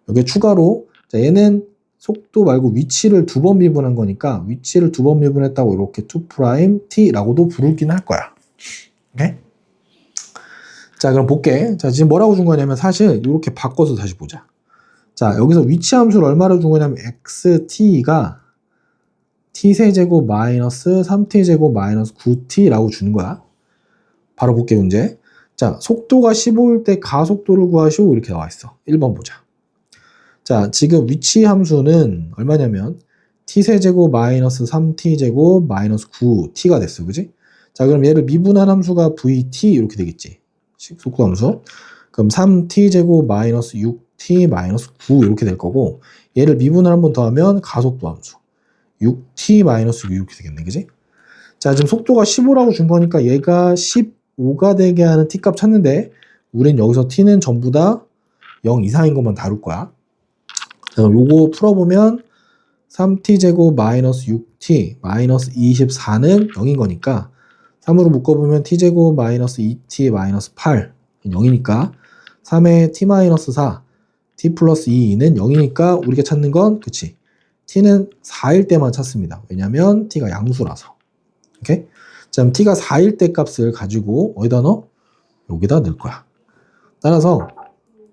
여기 추가로 자, 얘는 속도 말고 위치를 두 번 미분한 거니까 위치를 두 번 미분했다고 이렇게 2't라고도 부르긴 할 거야. 오케이? 자, 그럼 볼게. 자, 지금 뭐라고 준 거냐면 사실 이렇게 바꿔서 다시 보자. 자, 여기서 위치 함수를 얼마로 준 거냐면 xt가 t세제곱 마이너스 3t제곱 마이너스 9t라고 주는 거야. 바로 볼게, 문제. 자, 속도가 15일 때 가속도를 구하시오 이렇게 나와 있어. 1번 보자. 자, 지금 위치 함수는 얼마냐면 t세제곱 마이너스 3t제곱 마이너스 9t가 됐어, 그지? 자, 그럼 얘를 미분한 함수가 vt 이렇게 되겠지. 속도 함수. 그럼 3t제곱 마이너스 6t 마이너스 9 이렇게 될 거고, 얘를 미분을 한 번 더 하면 가속도 함수 6t 마이너스 6 이렇게 되겠네, 그지? 자, 지금 속도가 15라고 준 거니까 얘가 15가 되게 하는 t 값 찾는데, 우린 여기서 t는 전부 다 0 이상인 것만 다룰 거야. 자, 그럼 요거 풀어보면 3t제곱 마이너스 6t 마이너스 24는 0인 거니까 3으로 묶어보면 t제곱 마이너스 2t 마이너스 8 0이니까 3에 t 마이너스 4 t 플러스 2는 0이니까 우리가 찾는 건 그치, t는 4일 때만 찾습니다. 왜냐면 t가 양수라서. 오케이? 자, 그럼 t가 4일 때 값을 가지고 어디다 넣어? 여기다 넣을 거야. 따라서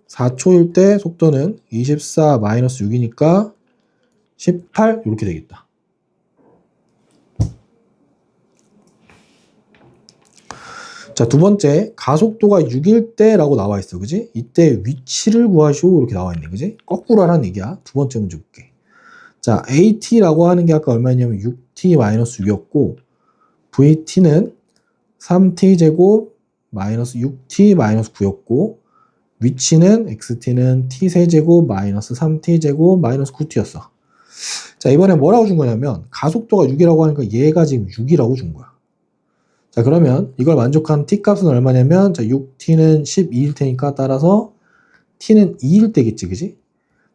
4초일 때 속도는 24 마이너스 6이니까 18 이렇게 되겠다. 자, 두 번째, 가속도가 6일 때라고 나와 있어, 그지? 이때 위치를 구하시오 이렇게 나와 있네, 그지? 거꾸로 하라는 얘기야. 두 번째 문제 볼게. 자, at라고 하는 게 아까 얼마였냐면 6t 마이너스 6이었고, vt는 3t 제곱 마이너스 6t 마이너스 9였고, 위치는 xt는 t 세제곱 마이너스 3t 제곱 마이너스 9t였어. 자, 이번에 뭐라고 준 거냐면 가속도가 6이라고 하니까 얘가 지금 6이라고 준 거야. 자, 그러면 이걸 만족한 t 값은 얼마냐면, 자, 6t는 12일 테니까 따라서 t는 2일 때겠지, 그지?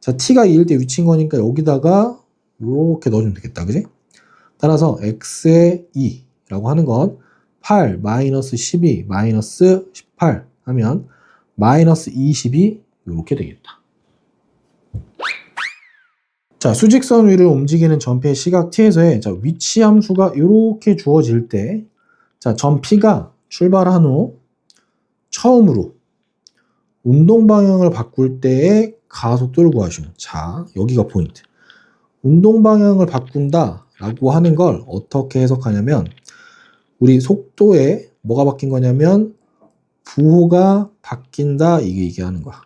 자, t가 2일 때 위치인 거니까 여기다가 이렇게 넣어주면 되겠다, 그지? 따라서 x의 2라고 하는 건 8, 마이너스 12, 마이너스 18 하면 마이너스 22 이렇게 되겠다. 자, 수직선 위를 움직이는 점피의 시각 t에서의 위치 함수가 이렇게 주어질 때, 자, 점 P가 출발한 후 처음으로 운동 방향을 바꿀 때의 가속도를 구하시면, 자, 여기가 포인트. 운동 방향을 바꾼다 라고 하는 걸 어떻게 해석하냐면, 우리 속도에 뭐가 바뀐 거냐면 부호가 바뀐다, 이게 얘기하는 거야.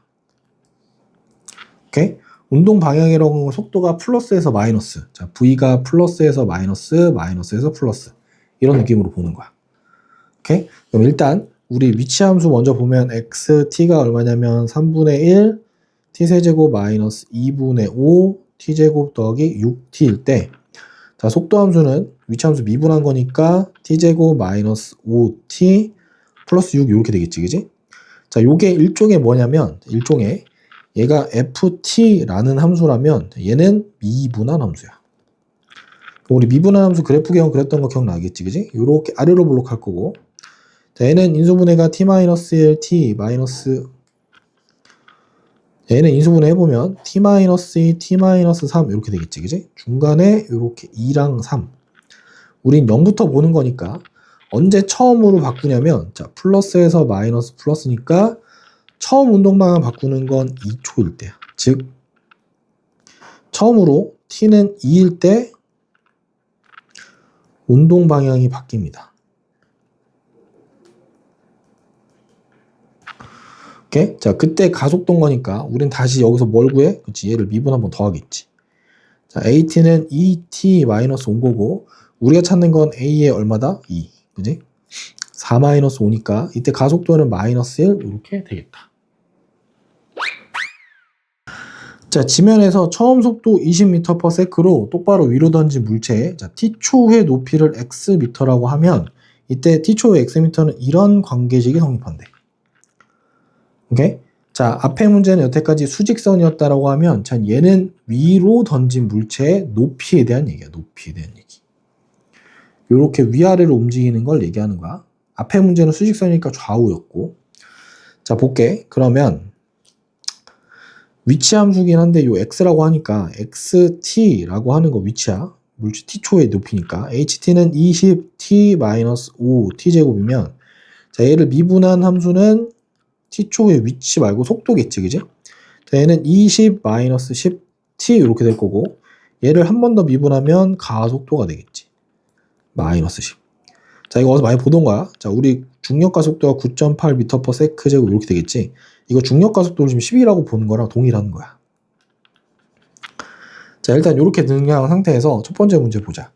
오케이? 운동 방향이라고 하는 건 속도가 플러스에서 마이너스, 자, V가 플러스에서 마이너스, 마이너스에서 플러스, 이런 느낌으로 보는 거야. 오케이? 그럼 일단 우리 위치 함수 먼저 보면 xt가 얼마냐면 3분의 1 t세제곱 마이너스 2분의 5 t제곱 더하기 6t일 때, 자, 속도 함수는 위치 함수 미분한 거니까 t제곱 마이너스 5t 플러스 6 이렇게 되겠지, 그지? 자, 요게 일종의 뭐냐면, 일종의 얘가 ft라는 함수라면 얘는 미분한 함수야. 우리 미분한 함수 그래프 개형 그렸던 거 기억나겠지, 그지? 요렇게 아래로 블록할 거고, 자, 얘는 인수분해가 t-1, t 마이너스, 얘는 인수분해 해보면 t-2, t-3 이렇게 되겠지, 그지? 중간에 이렇게 2랑 3. 우린 0부터 보는 거니까 언제 처음으로 바꾸냐면, 자, 플러스에서 마이너스 플러스니까 처음 운동 방향 바꾸는 건 2초일 때야. 즉 처음으로 t는 2일 때 운동 방향이 바뀝니다. 오케이? 자, 그때 가속도인 거니까 우린 다시 여기서 뭘 구해? 그치, 얘를 미분 한번 더하겠지. 자, AT는 2t-5 거고, 우리가 찾는 건 A의 얼마다? 2. 그지? 4-5니까 이때 가속도는 마이너스 1 이렇게 되겠다. 자, 지면에서 처음 속도 20m/s로 똑바로 위로 던진 물체의, 자, t초의 높이를 xm라고 하면 이때 t초의 xm는 이런 관계식이 성립한대. 오케이? 자, 앞에 문제는 여태까지 수직선이었다라고 하면, 자, 얘는 위로 던진 물체의 높이에 대한 얘기야. 높이에 대한 얘기. 요렇게 위아래로 움직이는 걸 얘기하는 거야. 앞에 문제는 수직선이니까 좌우였고. 자, 볼게. 그러면 위치 함수긴 한데 요 x라고 하니까 xt라고 하는 거 위치야. 물체 t초의 높이니까 ht는 20t-5 t제곱이면, 자, 얘를 미분한 함수는 t초의 위치 말고 속도겠지, 그지? 자, 얘는 20-10t 이렇게 될 거고, 얘를 한 번 더 미분하면 가속도가 되겠지. 마이너스 10. 자, 이거 어디서 많이 보던 거야. 자, 우리 중력가속도가 9.8m/s 제곱 이렇게 되겠지. 이거 중력가속도를 지금 10이라고 보는 거랑 동일한 거야. 자, 일단 이렇게 등장한 상태에서 첫 번째 문제 보자.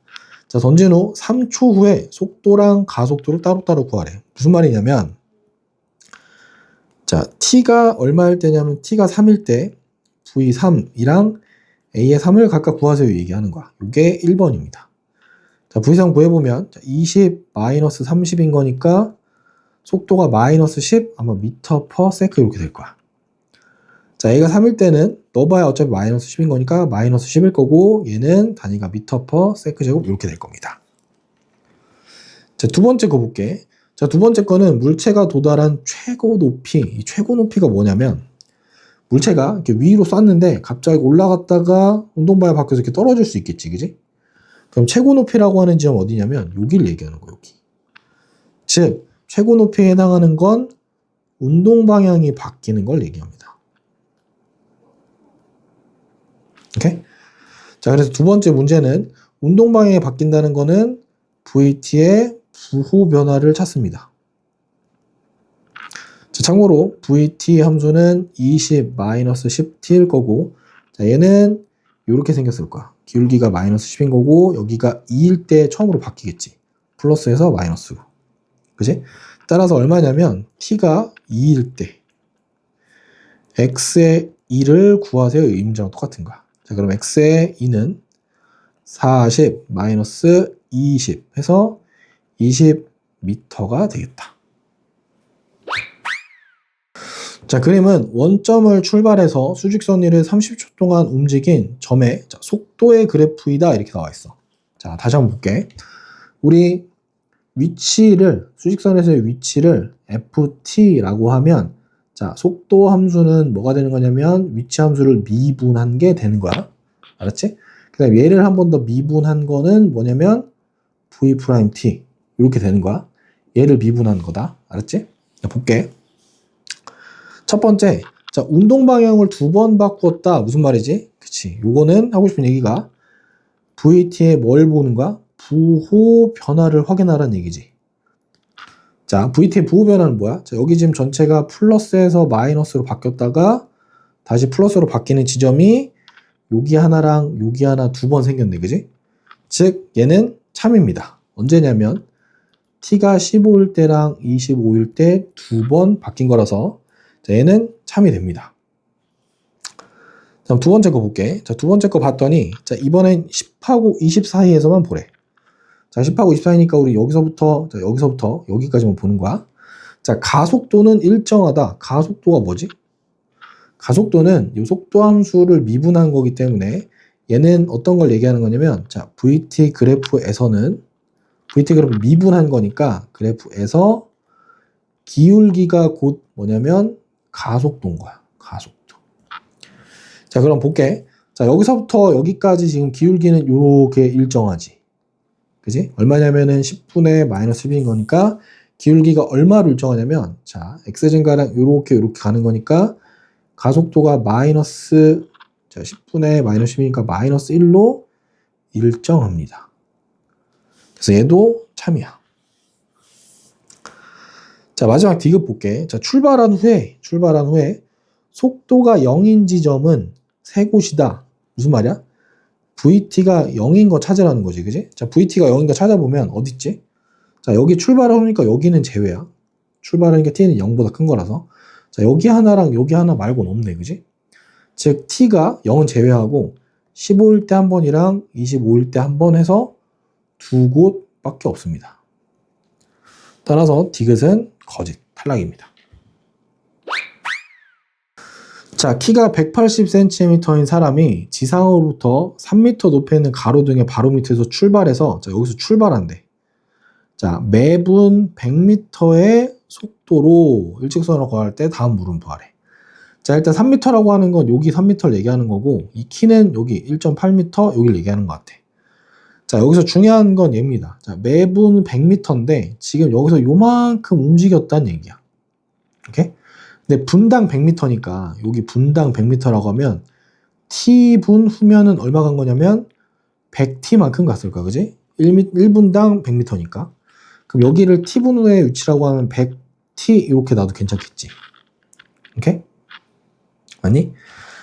자, 던진 후 3초 후에 속도랑 가속도를 따로따로 구하래. 무슨 말이냐면, 자, t가 얼마일 때냐면 t가 3일 때 v3이랑 a의 3을 각각 구하세요 얘기하는 거야. 이게 1번입니다. 자, v3 구해보면 20-30인 거니까 속도가 마이너스 10 아마 m/s 이렇게 될 거야. 자, 얘가 3일 때는 넣어봐야 어차피 마이너스 10인 거니까 마이너스 10일 거고, 얘는 단위가 m/s 제곱 이렇게 될 겁니다. 자, 두 번째 거 볼게. 자, 두 번째 거는 물체가 도달한 최고 높이. 이 최고 높이가 뭐냐면, 물체가 이렇게 위로 쐈는데 갑자기 올라갔다가 운동방향 바뀌어서 이렇게 떨어질 수 있겠지, 그지? 그럼 최고 높이라고 하는 지점 어디냐면 여기를 얘기하는 거예요, 여기. 즉 최고 높이에 해당하는 건 운동 방향이 바뀌는 걸 얘기합니다. 오케이? 자, 그래서 두 번째 문제는 운동 방향이 바뀐다는 거는 VT의 부호 변화를 찾습니다. 자, 참고로 VT 함수는 20-10t일 거고, 자, 얘는 이렇게 생겼을 거야. 기울기가 마이너스 10인 거고, 여기가 2일 때 처음으로 바뀌겠지. 플러스에서 마이너스고. 그지? 따라서 얼마냐면 t가 2일 때 x의 2를 구하세요. 이 문제랑 똑같은 거야. 자, 그럼 x의 2는 40 마이너스 20 해서 20m가 되겠다. 자, 그림은 원점을 출발해서 수직선 위를 30초 동안 움직인 점의, 자, 속도의 그래프이다 이렇게 나와 있어. 자, 다시 한번 볼게. 우리 수직선에서의 위치를 ft라고 하면, 자, 속도 함수는 뭐가 되는 거냐면, 위치 함수를 미분한 게 되는 거야. 알았지? 그 다음 얘를 한 번 더 미분한 거는 뭐냐면, v't. 이렇게 되는 거야. 얘를 미분한 거다. 알았지? 자, 볼게. 첫 번째, 자, 운동 방향을 2번 바꾸었다. 무슨 말이지? 그치. 요거는 하고 싶은 얘기가 VT에 뭘 보는 거야? 부호 변화를 확인하라는 얘기지. 자, VT의 부호 변화는 뭐야? 자, 여기 지금 전체가 플러스에서 마이너스로 바뀌었다가 다시 플러스로 바뀌는 지점이 여기 하나랑 여기 하나 2번 생겼네. 그지? 즉, 얘는 참입니다. 언제냐면 t가 15일 때랑 25일 때 2번 바뀐 거라서 자, 얘는 참이 됩니다. 자, 두 번째 거 볼게. 자, 두 번째 거 봤더니 자, 이번엔 10하고 20 사이에서만 보래. 자, 10하고 20 사이니까 우리 여기서부터 여기까지만 보는 거야. 자, 가속도는 일정하다. 가속도가 뭐지? 가속도는 이 속도 함수를 미분한 거기 때문에 얘는 어떤 걸 얘기하는 거냐면 자, VT 그래프에서는 VT 그래프 미분한 거니까 그래프에서 기울기가 곧 뭐냐면 가속도인 거야. 가속도. 자, 그럼 볼게. 자, 여기서부터 여기까지 지금 기울기는 이렇게 일정하지. 그지? 얼마냐면은 10분의 마이너스 10인 거니까 기울기가 얼마로 일정하냐면 자, x증가랑 이렇게 가는 거니까 가속도가 마이너스 자, 10분의 마이너스 10이니까 마이너스 1로 일정합니다. 그래서 얘도 참이야. 자, 마지막 디귿 볼게. 자, 출발한 후에 속도가 0인 지점은 세 곳이다. 무슨 말이야? VT가 0인 거 찾으라는 거지. 그지? 자, VT가 0인 거 찾아보면 어디 있지? 자, 여기 출발을 하니까 여기는 제외야. 출발하니까 t는 0보다 큰 거라서. 자, 여기 하나랑 여기 하나 말고는 없네. 그지? 즉, t가 0은 제외하고 15일 때 한 번이랑 25일 때 한 번 해서 2곳밖에 없습니다. 따라서 디귿은 거짓, 탈락입니다. 자, 키가 180cm인 사람이 지상으로부터 3m 높이에 있는 가로등의 바로 밑에서 출발해서 자, 여기서 출발한대. 자, 매분 100m의 속도로 일직선으로 거할 때 다음 물음표 하래. 자, 일단 3m라고 하는 건 여기 3m를 얘기하는 거고 이 키는 여기 1.8m 여기를 얘기하는 것 같아. 자, 여기서 중요한 건 얘입니다. 자, 매분 100m인데 지금 여기서 요만큼 움직였다는 얘기야. 오케이? 근데 분당 100m니까 여기 분당 100m라고 하면 t분 후면은 얼마 간 거냐면 100t만큼 갔을 거야. 그지? 1분당 100m니까. 그럼 여기를 t분 후의 위치라고 하면 100t 이렇게 놔도 괜찮겠지. 오케이? 아니?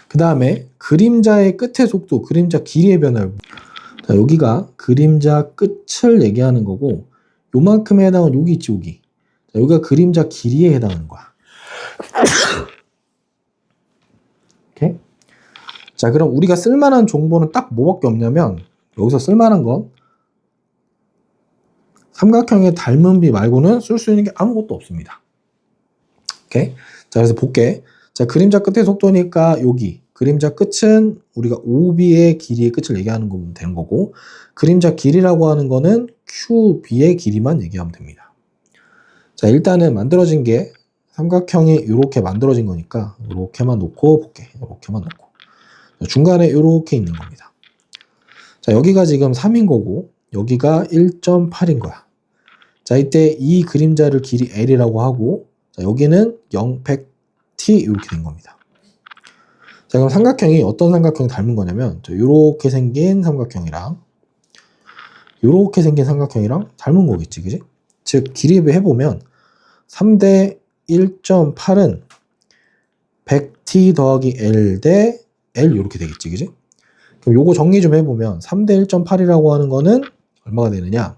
그 다음에 그림자의 끝의 속도, 그림자 길이의 변화를 자, 여기가 그림자 끝을 얘기하는 거고 요만큼에 해당은 여기 있지 여기. 자, 여기가 그림자 길이에 해당하는 거야. 오케이? 자, 그럼 우리가 쓸만한 정보는 딱 뭐밖에 없냐면 여기서 쓸만한 건 삼각형의 닮은 비 말고는 쓸 수 있는 게 아무것도 없습니다. 오케이? 자, 그래서 볼게. 자, 그림자 끝의 속도니까 여기 그림자 끝은 우리가 OB의 길이의 끝을 얘기하는 거면 되는 거고 그림자 길이라고 하는 거는 QB의 길이만 얘기하면 됩니다. 자, 일단은 만들어진 게 삼각형이 이렇게 만들어진 거니까 이렇게만 놓고 볼게. 이렇게만 놓고 중간에 이렇게 있는 겁니다. 자, 여기가 지금 3인 거고 여기가 1.8인 거야. 자, 이때 이 그림자를 길이 L이라고 하고 자, 여기는 0, 100t 이렇게 된 겁니다. 자, 그럼 삼각형이 어떤 삼각형이 닮은 거냐면 이렇게 생긴 삼각형이랑 이렇게 생긴 삼각형이랑 닮은 거겠지. 그지? 즉 길이를 해보면 3대 1.8은 100t 더하기 L 대 L 이렇게 되겠지. 그지? 그럼 요거 정리 좀 해보면 3대 1.8이라고 하는 거는 얼마가 되느냐?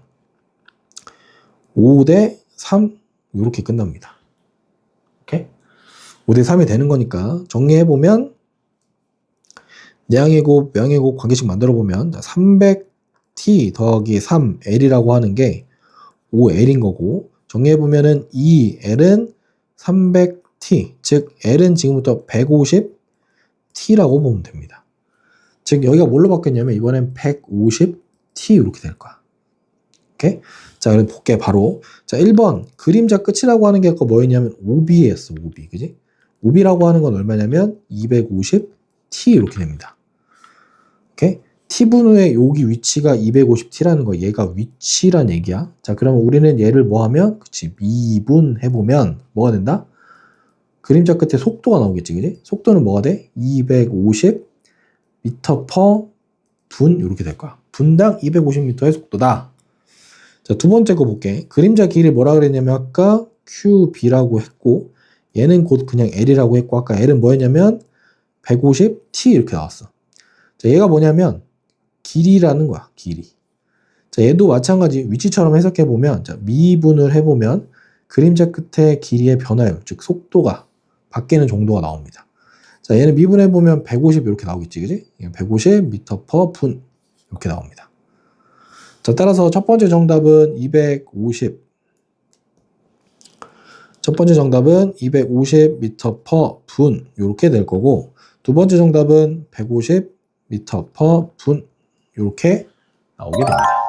5대 3 이렇게 끝납니다. 오케이? 5대 3이 되는 거니까 정리해보면 내항의 곱, 명의 곱 관계식 만들어보면 300t 더하기 3L이라고 하는 게 5L인 거고 정리해보면은 2L은 300t 즉 L은 지금부터 150t라고 보면 됩니다. 즉 여기가 뭘로 바뀌었냐면 이번엔 150t 이렇게 될 거야. 오케이? 자, 그럼 볼게 바로. 자, 1번 그림자 끝이라고 하는 게 아까 뭐였냐면 OB였어. OB. 그지? OB라고 하는 건 얼마냐면 250T 이렇게 됩니다. 오케이? T분의 여기 위치가 250T라는 거. 얘가 위치란 얘기야. 자, 그러면 우리는 얘를 뭐 하면? 그치. 미분해보면 뭐가 된다? 그림자 끝에 속도가 나오겠지. 그지? 속도는 뭐가 돼? 250m per 분 이렇게 될 거야. 분당 250m의 속도다. 자, 두 번째 거 볼게. 그림자 길이 뭐라 그랬냐면 아까 QB라고 했고 얘는 곧 그냥 L이라고 했고 아까 L은 뭐였냐면 150T 이렇게 나왔어. 자, 얘가 뭐냐면 길이라는 거야. 길이. 자, 얘도 마찬가지 위치처럼 해석해 보면 자, 미분을 해보면 그림자 끝의 길이의 변화율 즉 속도가 바뀌는 정도가 나옵니다. 자, 얘는 미분해 보면 150 이렇게 나오겠지, 그지? 150m per 분 이렇게 나옵니다. 자, 따라서 첫 번째 정답은 250. 첫 번째 정답은 250m per 분 이렇게 될 거고 두 번째 정답은 150m per 분 이렇게 나오게 됩니다.